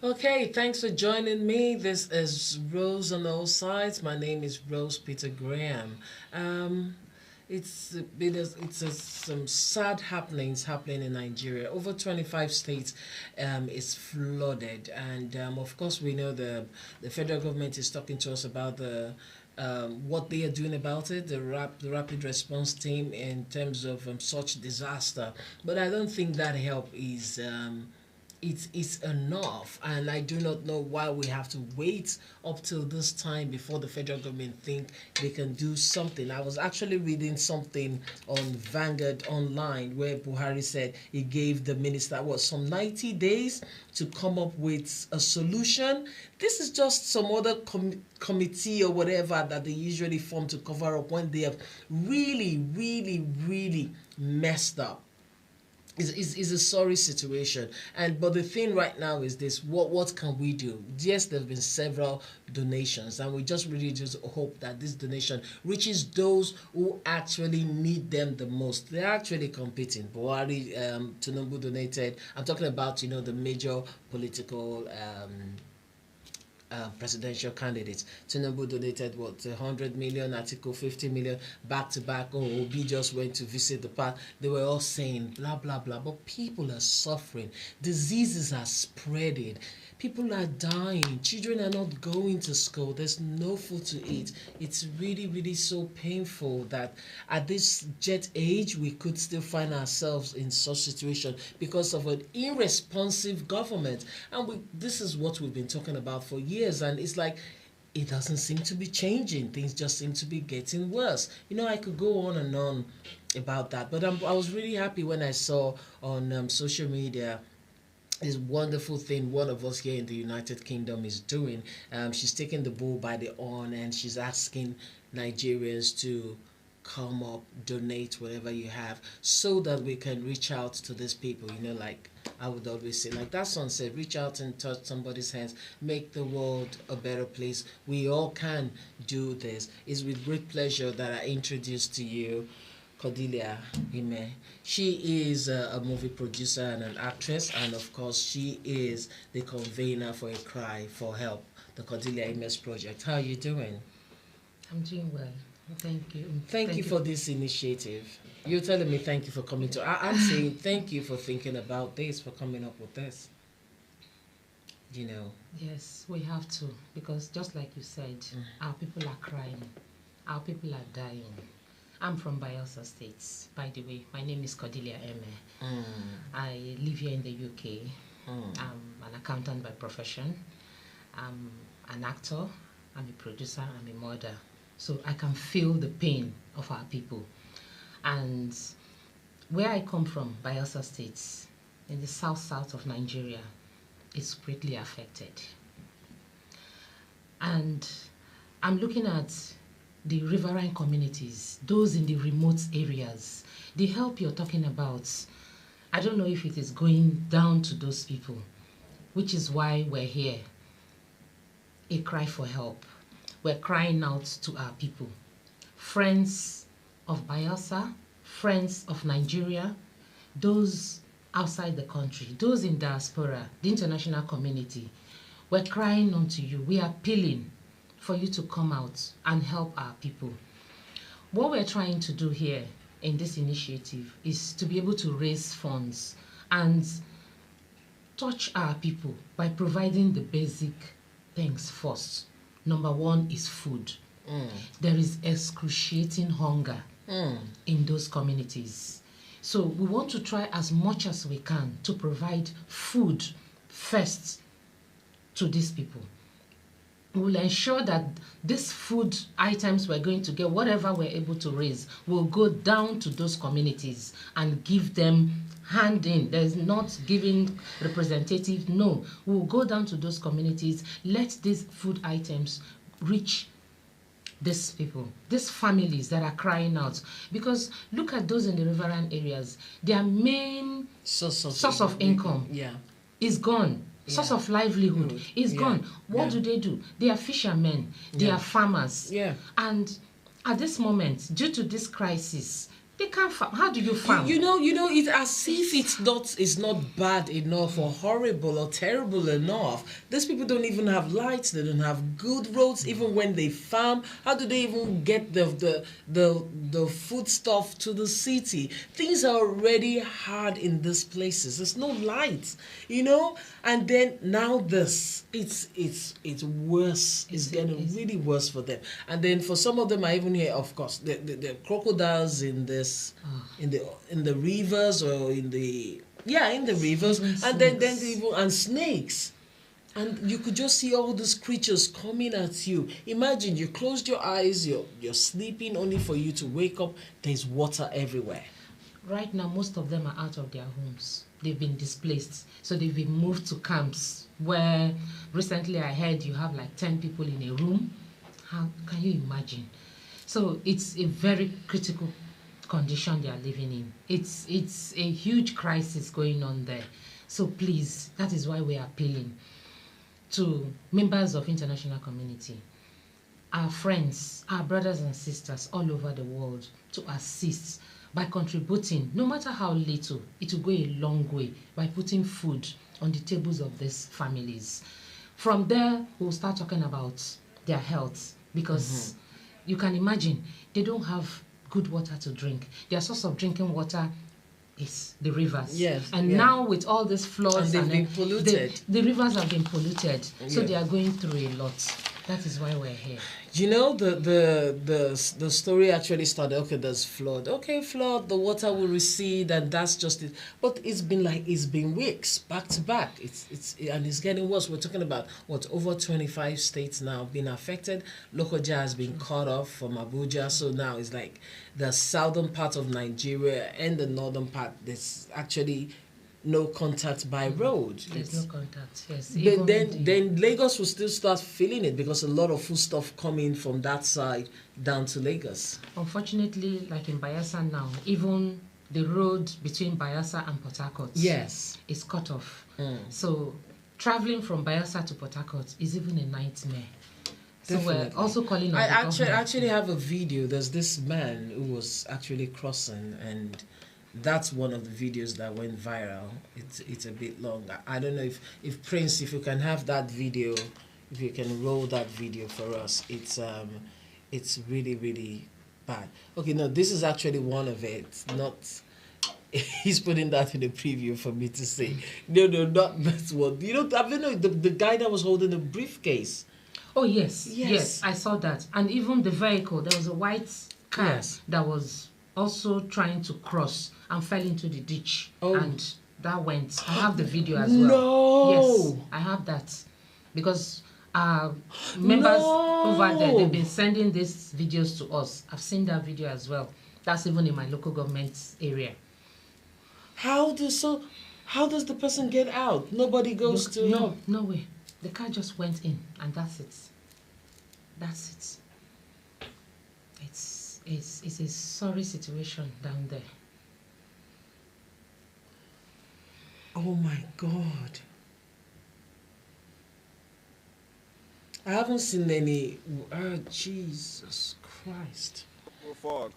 Okay, thanks for joining me. This is Rose on all sides. My name is Rose Peter Graham. Um, some sad happenings happening in Nigeria. Over 25 states is flooded, and of course we know the federal government is talking to us about what they are doing about it, the rapid response team in terms of such disaster. But I don't think that help is it's enough, and I do not know why we have to wait up till this time before the federal government think they can do something. I was actually reading something on Vanguard online where Buhari said he gave the minister some 90 days to come up with a solution. This is just some other committee or whatever that they usually form to cover up when they have really, really, really messed up. Is a sorry situation. But the thing right now is this: what can we do? Yes, there have been several donations, and we just really just hope that this donation reaches those who actually need them the most. They're actually competing. Buhari, Tinubu donated. I'm talking about the major political presidential candidates. Tinubu donated 100 million, Atiku 50 million, back to back. Oh, Obi just went to visit the park. They were all saying blah blah blah, but people are suffering. Diseases are spreading. People are dying. Children are not going to school. There's no food to eat. It's really, really so painful that at this jet age we could still find ourselves in such situation because of an irresponsive government. And this is what we've been talking about for years, and it's like it doesn't seem to be changing. Things just seem to be getting worse. I could go on and on about that, but I was really happy when I saw on social media this wonderful thing one of us here in the United Kingdom is doing. She's taking the bull by the horn, and she's asking Nigerians to come up, donate whatever you have, so that we can reach out to these people. Like I would always say, like that song said, reach out and touch somebody's hands, make the world a better place. We all can do this. It's with great pleasure that I introduce to you Cordelia Ime. She is a movie producer and an actress, and of course, she is the convener for A Cry for Help, the Cordelia Imes project. How are you doing? I'm doing well. Thank you. Thank you for this initiative. You're telling me thank you for coming to. I'm saying thank you for thinking about this, for coming up with this. Yes, we have to, because just like you said, our people are crying, our people are dying. I'm from Bayelsa State, by the way. My name is Cordelia Eme. I live here in the UK. I'm an accountant by profession. I'm an actor. I'm a producer. I'm a mother. So I can feel the pain of our people. And where I come from, Bayelsa State, in the south of Nigeria, is greatly affected. And I'm looking at the riverine communities, those in the remote areas. The help you're talking about, I don't know if it is going down to those people, which is why we're here. A cry for help. We're crying out to our people. Friends of Bayelsa, friends of Nigeria, those outside the country, those in diaspora, the international community, we're crying unto you. We are appealing for you to come out and help our people. What we're trying to do here in this initiative is to be able to raise funds and touch our people by providing the basic things first. Number one is food. There is excruciating hunger in those communities. So we want to try as much as we can to provide food first to these people. We'll ensure that these food items we're going to get, whatever we're able to raise, will go down to those communities and give them hand in. There's not giving representative, no. We'll go down to those communities, let these food items reach these people, these families that are crying out. Because look at those in the riverine areas, their main source of income is gone. Source of livelihood is gone. What do? They are fishermen, they are farmers. And at this moment, due to this crisis, They can't farm. How do you farm? You know, it's as if it's not bad enough or horrible or terrible enough. These people don't even have lights. They don't have good roads. Even when they farm, how do they even get the food stuff to the city? Things are already hard in these places. There's no lights, you know. And then now this, it's worse. It's getting really worse for them. And then for some of them, I even hear, of course, the crocodiles in this. In the rivers or in the rivers, and then even and snakes, and you could just see all these creatures coming at you. Imagine you closed your eyes, you're sleeping, only for you to wake up. There's water everywhere. Right now, most of them are out of their homes. They've been displaced, so they've been moved to camps where recently I heard you have like 10 people in a room. How can you imagine? So it's a very critical condition they are living in. It's a huge crisis going on there. So please, that is why we are appealing to members of international community, our friends, our brothers and sisters all over the world, to assist by contributing, no matter how little. It will go a long way by putting food on the tables of these families. From there, we'll start talking about their health, because you can imagine they don't have good water to drink. Their source of drinking water is the rivers. Yes. And now with all these floods, and they've been polluted. The rivers have been polluted. So they are going through a lot. That is why we're here. You know, the story actually started, okay, there's flood. Okay, flood, the water will recede, and that's just it. But it's been weeks back to back. And it's getting worse. We're talking about over 25 states now being affected. Lokoja has been cut off from Abuja, so now it's like the southern part of Nigeria and the northern part, there's actually no contact by road. There's no contact, yes. But then Lagos will still start feeling it, because a lot of food stuff coming from that side down to Lagos. Unfortunately, like in Bayelsa now, even the road between Bayelsa and Port Harcourt is cut off. So traveling from Bayelsa to Port Harcourt is even a nightmare. Definitely. So we're also calling on I actually have a video. There's this man who was actually crossing, and that's one of the videos that went viral. It's a bit long. I don't know if Prince, if you can have that video, if you can roll that video for us. It's really, really bad. Okay, no, this is actually one of it. Not he's putting that in the preview for me to say. No, not that one. You know, the guy that was holding the briefcase. Oh yes, I saw that. And even the vehicle, there was a white car that was also trying to cross and fell into the ditch, and that went. I have the video as well. No. Yes, I have that, because members over there, they've been sending these videos to us. I've seen that video as well. That's even in my local government area. How does the person get out? Nobody goes to help. No way. The car just went in, and that's it. That's it. It's a sorry situation down there. Oh my God. I haven't seen any. Oh, Jesus Christ. Oh, fuck.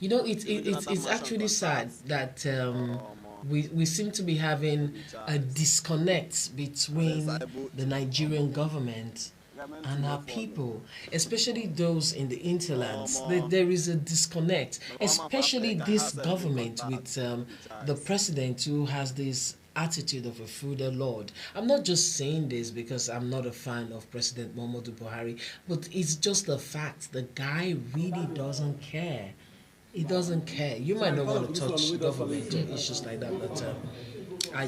You know, it's actually sad that we seem to be having a disconnect between the Nigerian government and our people, especially those in the hinterlands. There is a disconnect, especially this government with the president who has this attitude of a feudal lord. I'm not just saying this because I'm not a fan of President Muhammadu Buhari, but it's just a fact. The guy really doesn't care. He doesn't care. You might not want to touch government or issues like that, but I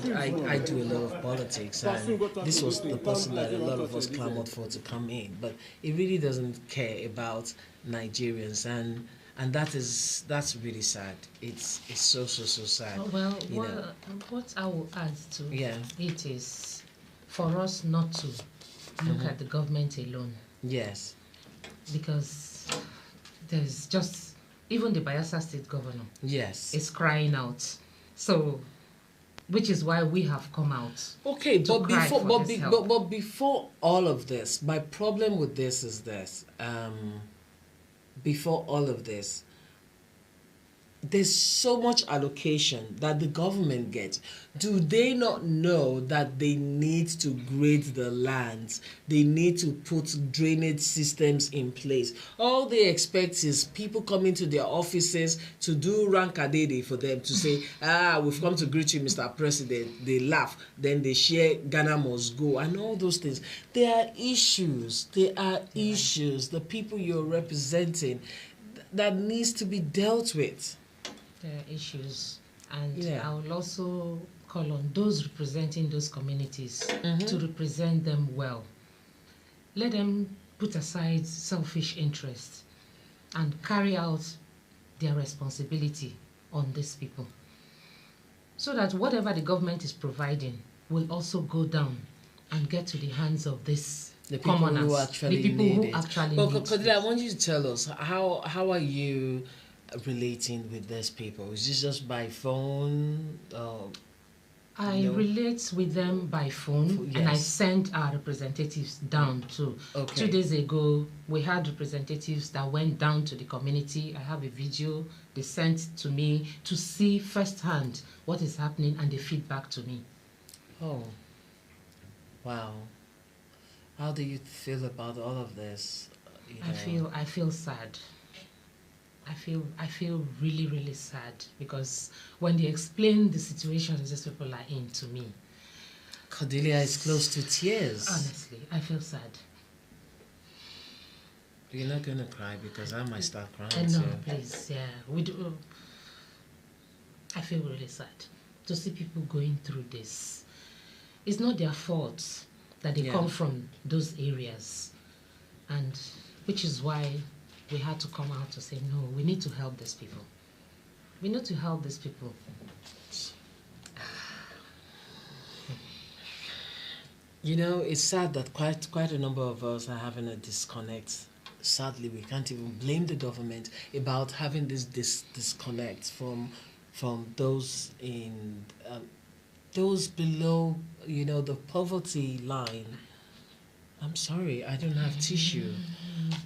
do a lot of politics, and this was the person that a lot of us clamored for to come in. But he really doesn't care about Nigerians, and that's really sad. It's so sad. Well, what I will add to it is for us not to look at the government alone. Yes. Because there's just even the Bayelsa State Governor is crying out. So, which is why we have come out. Okay, but before all of this, my problem with this is this. Before all of this, there's so much allocation that the government gets. Do they not know that they need to grade the lands? They need to put drainage systems in place. All they expect is people coming to their offices to do rankadede for them to say, we've come to greet you, Mr. President. They laugh. Then they share Ghana must go and all those things. There are issues. There are issues. The people you're representing that needs to be dealt with. There are issues, and Yeah. I will also call on those representing those communities to represent them well. Let them put aside selfish interests and carry out their responsibility on these people, so that whatever the government is providing will also go down and get to the hands of this The people commoners, who actually the people need who it. actually But need Kodila, it. I want you to tell us how are you relating with these people? Is this just by phone? I No. relate with them by phone, and I Yes. send our representatives down too. Okay. 2 days ago, we had representatives that went down to the community. I have a video they sent to me to see firsthand what is happening and the feedback to me. Oh, wow. How do you feel about all of this? You know? I feel sad. I feel really, really sad, because when they explain the situations these people are in to me, Cordelia is close to tears. honestly, I feel sad. You're not gonna cry because I might start crying And no, too. please, yeah, we do. I feel really sad to see people going through this. It's not their fault that they Yeah. come from those areas, and which is why we had to come out to say, no, we need to help these people. We need to help these people. You know, it's sad that quite a number of us are having a disconnect. Sadly, we can't even blame the government about having this disconnect from those in those below, you know, the poverty line. I'm sorry, I don't have tissue.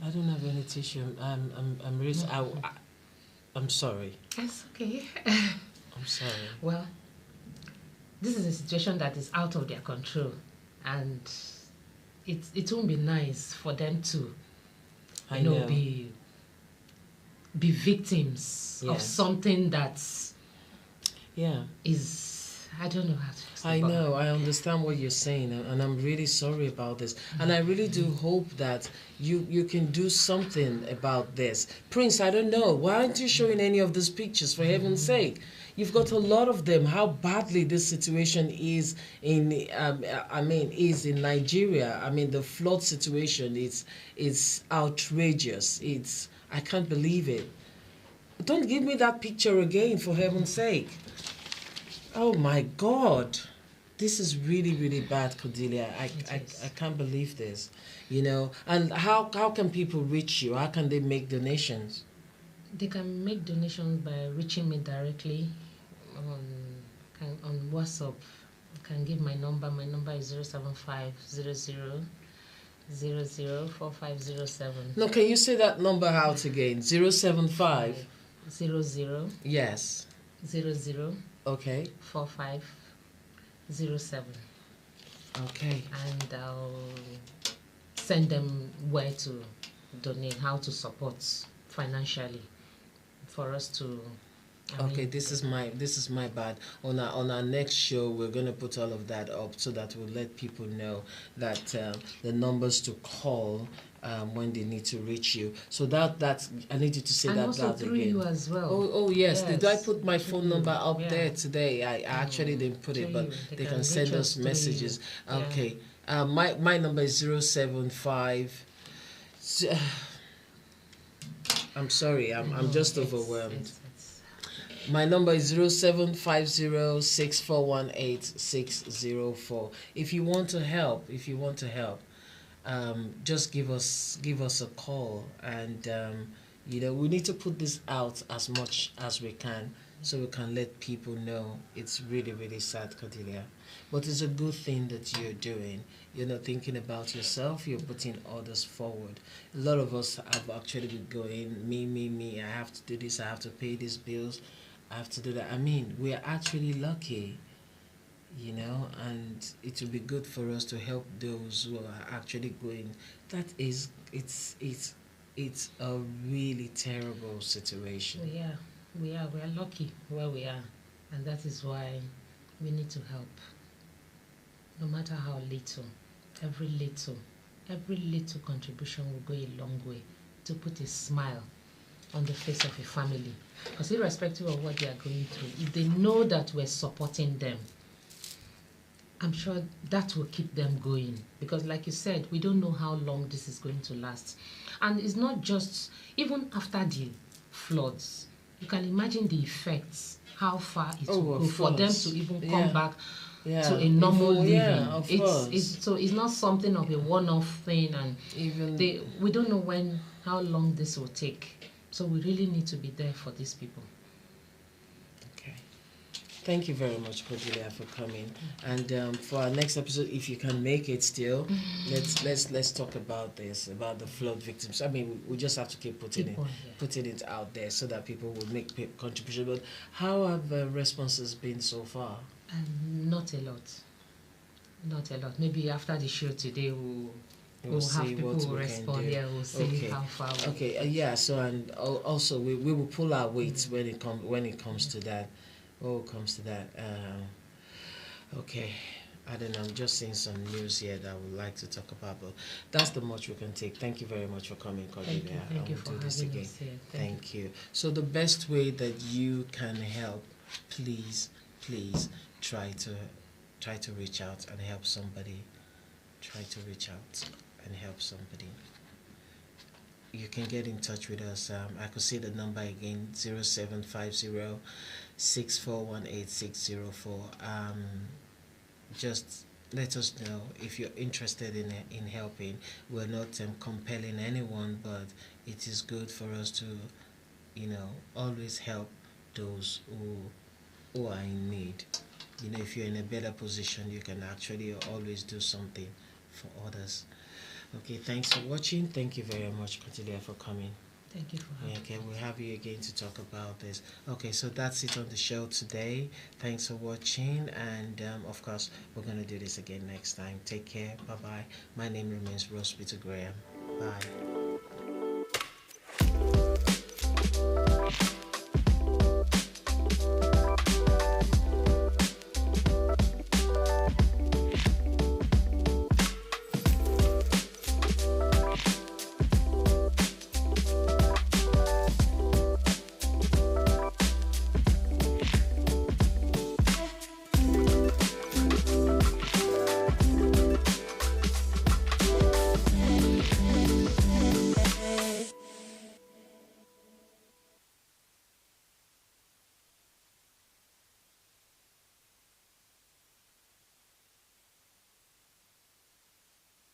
I don't have any tissue. I'm really. I'm sorry. That's okay. I'm sorry. Well, this is a situation that is out of their control, and it won't be nice for them to, I know. be victims Yeah. of something that Yeah. is, I don't know how to I explain. know, I understand what you're saying, and I'm really sorry about this. And I really do hope that you can do something about this. Prince, I don't know. Why aren't you showing any of these pictures, for heaven's sake? You've got a lot of them. How badly this situation is is in Nigeria. I mean, the flood situation is outrageous. I can't believe it. Don't give me that picture again, for heaven's sake. Oh my God. This is really, really bad, Cordelia. I can't believe this. You know, and how can people reach you? How can they make donations? They can make donations by reaching me directly on WhatsApp. I can give my number. My number is 07500004507. No, can you say that number out again? 075. 00 Yes. 00 Okay. 4507. Okay. And I'll send them where to donate, how to support financially for us to. Okay, this is my bad. On our next show, we're gonna put all of that up so that we'll let people know that the numbers to call when they need to reach you. So that's I need you to say and that also that through again. you as well. Oh yes. Did I put my phone Through number you, up yeah. there today? I actually didn't put it, Through but you. they can send reach us through messages. you. Yeah. Okay. My number is 075. I'm sorry. I'm just overwhelmed. It's- My number is 0750-6418-604. If you want to help, just give us a call, and we need to put this out as much as we can so we can let people know. It's really, really sad, Cordelia. But it's a good thing that you're doing. You're not thinking about yourself, you're putting others forward. A lot of us have actually been going, me, I have to do this, I have to pay these bills, I have to do that. I mean, we are actually lucky, and it will be good for us to help those who are actually going. That is, it's a really terrible situation. We are lucky where we are, and that is why we need to help, no matter how little. Every little, every little contribution will go a long way to put a smile on the face of a family. Because irrespective of what they are going through, if they know that we're supporting them, I'm sure that will keep them going. Because like you said, we don't know how long this is going to last. And it's not just, even after the floods, you can imagine the effects, how far it will go for them to even come back to a normal living. It's not something of a one-off thing, and Even we don't know how long this will take. So we really need to be there for these people. Okay. Thank you very much, Cordelia, for coming. And for our next episode, if you can make it still, let's talk about this, about the flood victims. I mean, we just have to keep putting it out there so that people will make contribution. But how have responses been so far? Not a lot. Not a lot. Maybe after the show today, we'll have people who respond. Yeah, we'll see how far. Okay. Yeah. So, and also we will pull our weight when it comes to that. When it comes to that. Okay. I don't know. I'm just seeing some news here that I would like to talk about, but that's the much we can take. Thank you very much for coming, Cordelia. Thank you for having us here. Thank you. So the best way that you can help, please try to reach out and help somebody. Try to reach out and help somebody. You can get in touch with us. I could say the number again: 0750 6418 just let us know if you're interested in helping. We're not compelling anyone, but it is good for us to, always help those who are in need. If you're in a better position, you can actually always do something for others. Okay, thanks for watching. Thank you very much, Cordelia, for coming. Thank you for having me. Okay, we'll have you again to talk about this. Okay, so that's it on the show today. Thanks for watching, and of course, we're going to do this again next time. Take care. Bye-bye. My name remains Rose Peter Graham. Bye.